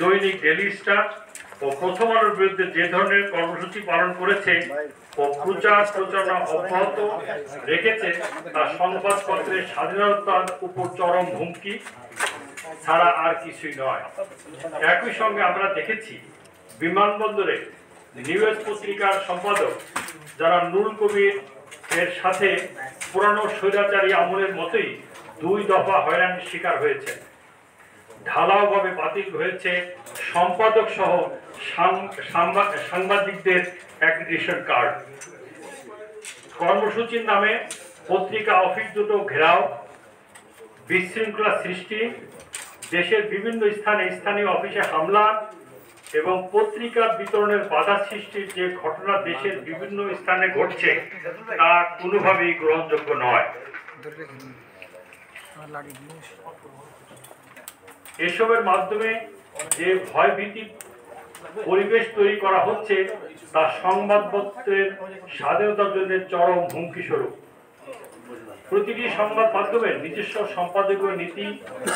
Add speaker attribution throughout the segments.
Speaker 1: দৈনিক daily star ও প্রথম আলোর বিরুদ্ধে যে ধরনের কর্মসূচি পালন করেছে ও প্রচারণা অব্যাহত রেখেছে তা সংবাদপত্রের স্বাধীনতার উপর চরম হুমকি ছাড়া আর কিছুই নয়। একই সঙ্গে আমরা দেখেছি বিমানবন্দরে নিউজ পত্রিকার সম্পাদক যারা নুরুল কবির এর সাথে পুরানো স্বৈরাচারী আমলের মতোই 2 দফা হয়রানির শিকার হয়েছে। ঢালাওভাবে বাতিল হয়েছে সম্পাদক সহ সাংবাদিকদের অ্যাক্রিডিটেশন কার্ড। কর্মসূচির নামে পত্রিকা অফিস দুটো ঘেরাও, বিশৃঙ্খলা সৃষ্টি, দেশের বিভিন্ন স্থানে স্থানীয় অফিসে হামলা এবং পত্রিকা বিতরণের বাধা সৃষ্টির যে ঘটনা দেশের বিভিন্ন স্থানে ঘটছে তা কোনোভাবেই গ্রহণযোগ্য নয়। এসবের মাধ্যমে যে ভয়ভীতি পরিবেশ তৈরি করা হচ্ছে তা সংবাদপত্রের স্বাধীনতার জন্য চরম হুমকি স্বরূপ। প্রতিটি সংবাদ মাধ্যমের নিজস্ব সম্পাদকীয় নীতি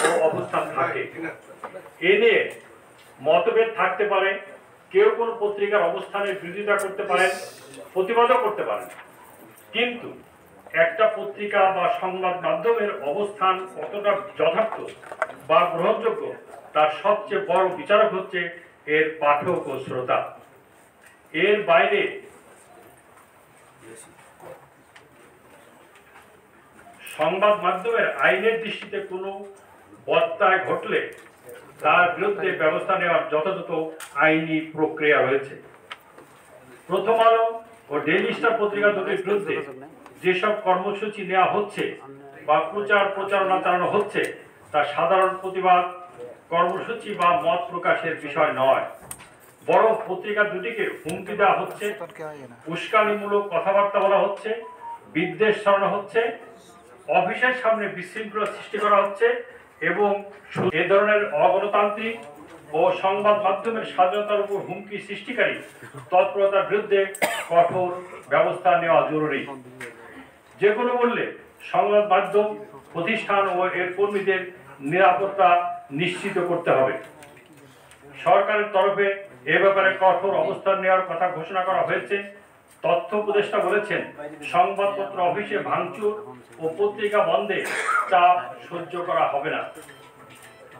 Speaker 1: ও অবস্থান থাকে। এ নিয়ে মতভেদ থাকতে পারে, কেউ কোনো পত্রিকার অবস্থানের বিরোধিতা করতে পারেন, প্রতিবাদও করতে পারেন, কিন্তু একটা পত্রিকা বা সংবাদ মাধ্যমের অবস্থান কতটা যথার্থ বা গ্রহণযোগ্য তার সবচেয়ে বড় বিচারক হচ্ছে এর পাঠক ও শ্রোতা। এর বাইরে সংবাদ মাধ্যমের আইনের দৃষ্টিতে কোনো বত্যয় ঘটলে তার বিরুদ্ধে ব্যবস্থা নেওয়ার যথাযথ আইনি প্রক্রিয়া রয়েছে। প্রথম আলো ও ডেইলি স্টার পত্রিকা দুটির বিরুদ্ধে যেসব কর্মসূচি নেওয়া হচ্ছে বা প্রচারণা চালানো হচ্ছে তা সাধারণ প্রতিবাদ কর্মসূচি বা মত প্রকাশের বিষয় নয়, বরং পত্রিকা দুটিকে হুমকি দেওয়া হচ্ছে, উস্কানিমূলক কথাবার্তা বলা হচ্ছে, বিদ্বেষ ছড়ানো হচ্ছে, অফিসের সামনে বিশৃঙ্খলা সৃষ্টি করা হচ্ছে এবং এ ধরনের অগণতান্ত্রিক ও সংবাদ মাধ্যমের স্বাধীনতার উপর হুমকি সৃষ্টিকারী তৎপরতার বিরুদ্ধে কঠোর ব্যবস্থা নেওয়া জরুরি। যে কোনো মূল্যে সংবাদ মাধ্যম প্রতিষ্ঠান ও এর কর্মীদের নিরাপত্তা নিশ্চিত করতে হবে। সরকারের তরফে এ ব্যাপারে কঠোর অবস্থান নেওয়ার কথা ঘোষণা করা হয়েছে। তথ্য উপদেষ্টা বলেছেন, সংবাদপত্র অফিসে ভাঙচুর ও পত্রিকা বন্ধে চাপ সহ্য করা হবে না।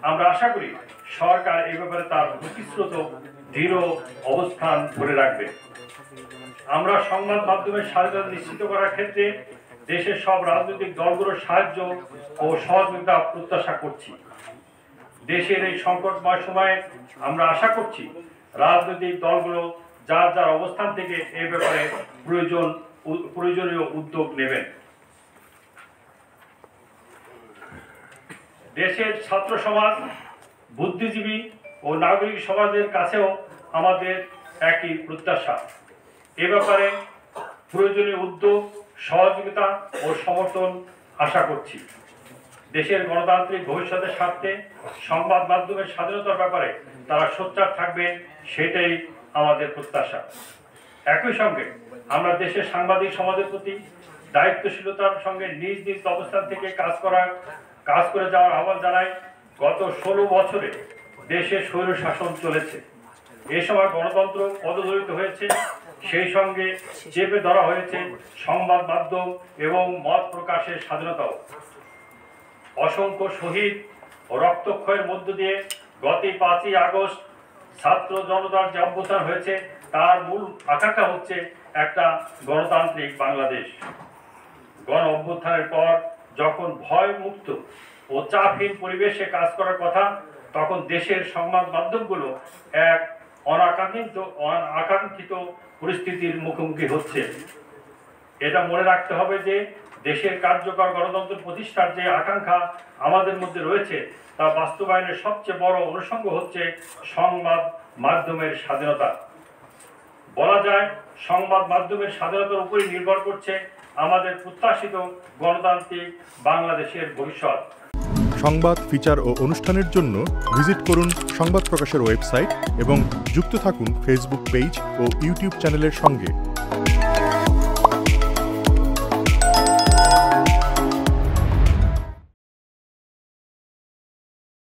Speaker 1: আমরা আশা করি সরকার এই ব্যাপারে তার প্রতিশ্রুত দৃঢ় অবস্থান ধরে রাখবে। আমরা সংবাদ মাধ্যমের স্বাধীনতা নিশ্চিত করার ক্ষেত্রে দেশের সব রাজনৈতিক দলগুলোর সাহায্য ও সহযোগিতা প্রত্যাশা করছি। দেশের এই সংকটময় সময়ে আমরা আশা করছি রাজনৈতিক দলগুলো যার যার অবস্থান থেকে এই ব্যাপারে প্রয়োজনীয় উদ্যোগ নেবেন। দেশের ছাত্র সমাজ, বুদ্ধিজীবী ও নাগরিক সমাজের কাছেও আমাদের একই প্রত্যাশা। এ ব্যাপারে প্রয়োজনীয় উদ্যোগ, সহযোগিতা ও সমর্থন আশা করছি। দেশের গণতান্ত্রিক ভবিষ্যতের স্বার্থে সংবাদ মাধ্যমের স্বাধীনতার ব্যাপারে তারা সোচ্চার থাকবে, সেটাই আমাদের প্রত্যাশা। একই সঙ্গে আমরা দেশের সাংবাদিক সমাজের প্রতি দায়িত্বশীলতার সঙ্গে নিজ নিজ অবস্থান থেকে কাজ করে যাওয়ার আহ্বান জানাই। গত 16 বছরে দেশে স্বৈরশাসন চলেছে। এ সময় গণতন্ত্র পদদলিত হয়েছে, সেই সঙ্গে চেপে ধরা হয়েছে সংবাদ মাধ্যম এবং মত প্রকাশের স্বাধীনতাও। অসংখ্য শহীদ ও রক্তক্ষয়ের মধ্য দিয়ে গত 5ই আগস্ট ছাত্র জনতার যে অভ্যুত্থান হয়েছে তার মূল আকাঙ্ক্ষা হচ্ছে একটা গণতান্ত্রিক বাংলাদেশ। গণ অভ্যুত্থানের পর যখন ভয় মুক্ত ও চাপহীন পরিবেশে কাজ করার কথা, তখন দেশের সংবাদ মাধ্যমগুলো এক অনাকাঙ্ক্ষিত পরিস্থিতির মুখোমুখি হচ্ছে। এটা মনে রাখতে হবে যে দেশের কার্যকর গণতন্ত্র প্রতিষ্ঠার যে আকাঙ্ক্ষা আমাদের মধ্যে রয়েছে তা বাস্তবায়নের সবচেয়ে বড় অনুষঙ্গ হচ্ছে সংবাদ মাধ্যমের স্বাধীনতা। বলা যায় সংবাদ মাধ্যমের স্বাধীনতার উপরই নির্ভর করছে আমাদের প্রত্যাশিত গণতান্ত্রিক বাংলাদেশের ভবিষ্যৎ।
Speaker 2: সংবাদ, ফিচার ও অনুষ্ঠানের জন্য ভিজিট করুন সংবাদ প্রকাশের ওয়েবসাইট এবং যুক্ত থাকুন ফেসবুক পেজ ও ইউটিউব চ্যানেলের সঙ্গে।